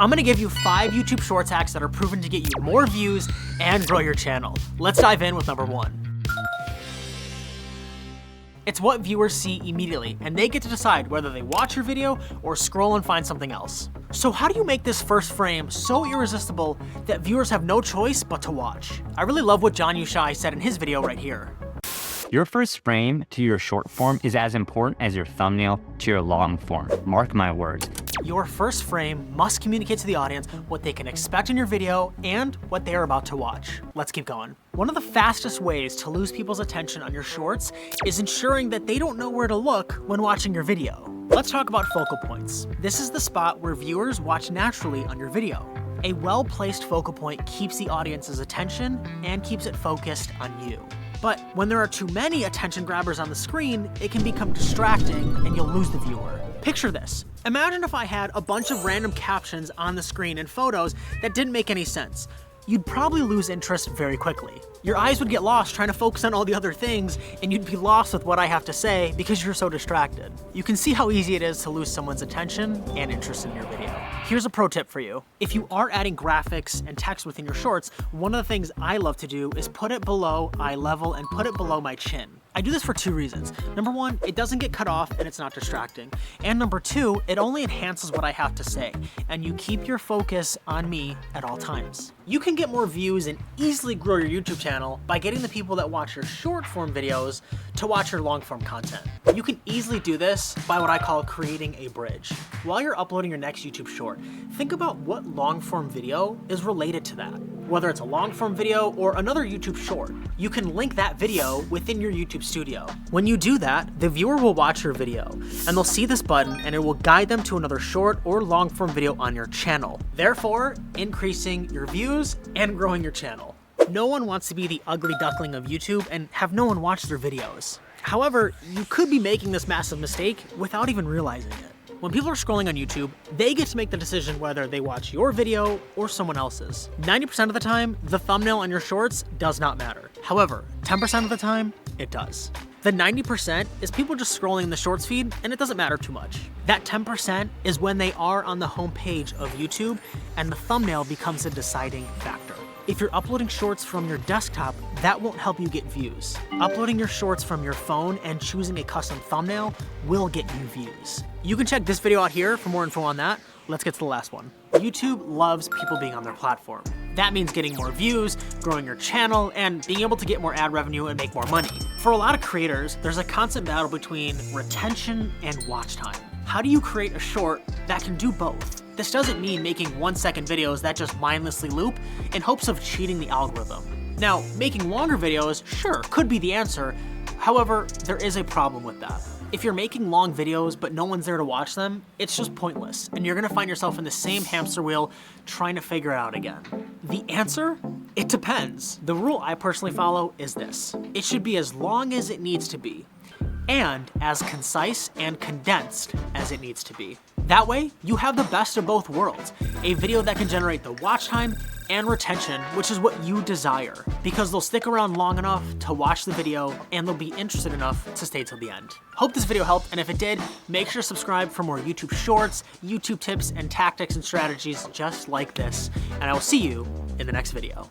I'm gonna give you 5 YouTube Shorts hacks that are proven to get you more views and grow your channel. Let's dive in with number 1. It's what viewers see immediately, and they get to decide whether they watch your video or scroll and find something else. So how do you make this first frame so irresistible that viewers have no choice but to watch? I really love what John Yushai said in his video right here. Your first frame to your short form is as important as your thumbnail to your long form. Mark my words. Your first frame must communicate to the audience what they can expect in your video and what they are about to watch. Let's keep going. One of the fastest ways to lose people's attention on your shorts is ensuring that they don't know where to look when watching your video. Let's talk about focal points. This is the spot where viewers watch naturally on your video. A well-placed focal point keeps the audience's attention and keeps it focused on you. But when there are too many attention grabbers on the screen, it can become distracting and you'll lose the viewer. Picture this. Imagine if I had a bunch of random captions on the screen and photos that didn't make any sense. You'd probably lose interest very quickly. Your eyes would get lost trying to focus on all the other things, and you'd be lost with what I have to say because you're so distracted. You can see how easy it is to lose someone's attention and interest in your video. Here's a pro tip for you. If you are adding graphics and text within your shorts, one of the things I love to do is put it below eye level and put it below my chin. I do this for 2 reasons. Number 1, it doesn't get cut off and it's not distracting. And number 2, it only enhances what I have to say, and you keep your focus on me at all times. You can get more views and easily grow your YouTube channel by getting the people that watch your short form videos to watch your long form content. You can easily do this by what I call creating a bridge. While you're uploading your next YouTube short, think about what long form video is related to that. Whether it's a long form video or another YouTube short, you can link that video within your YouTube studio. When you do that, the viewer will watch your video and they'll see this button and it will guide them to another short or long form video on your channel, therefore increasing your views and growing your channel. No one wants to be the ugly duckling of YouTube and have no one watch their videos. However, you could be making this massive mistake without even realizing it. When people are scrolling on YouTube, they get to make the decision whether they watch your video or someone else's. 90% of the time, the thumbnail on your shorts does not matter. However, 10% of the time, it does. The 90% is people just scrolling the shorts feed and it doesn't matter too much. That 10% is when they are on the home page of YouTube and the thumbnail becomes a deciding factor. If you're uploading shorts from your desktop, that won't help you get views. Uploading your shorts from your phone and choosing a custom thumbnail will get you views. You can check this video out here for more info on that. Let's get to the last one. YouTube loves people being on their platform. That means getting more views, growing your channel, and being able to get more ad revenue and make more money. For a lot of creators, there's a constant battle between retention and watch time. How do you create a short that can do both? This doesn't mean making 1-second videos that just mindlessly loop in hopes of cheating the algorithm. Now, making longer videos, sure, could be the answer. However, there is a problem with that. If you're making long videos but no one's there to watch them, it's just pointless, and you're gonna find yourself in the same hamster wheel trying to figure it out again. The answer? It depends. The rule I personally follow is this. It should be as long as it needs to be, and as concise and condensed as it needs to be. That way, you have the best of both worlds, a video that can generate the watch time and retention, which is what you desire, because they'll stick around long enough to watch the video and they'll be interested enough to stay till the end. Hope this video helped, and if it did, make sure to subscribe for more YouTube shorts, YouTube tips, and tactics and strategies just like this, and I will see you in the next video.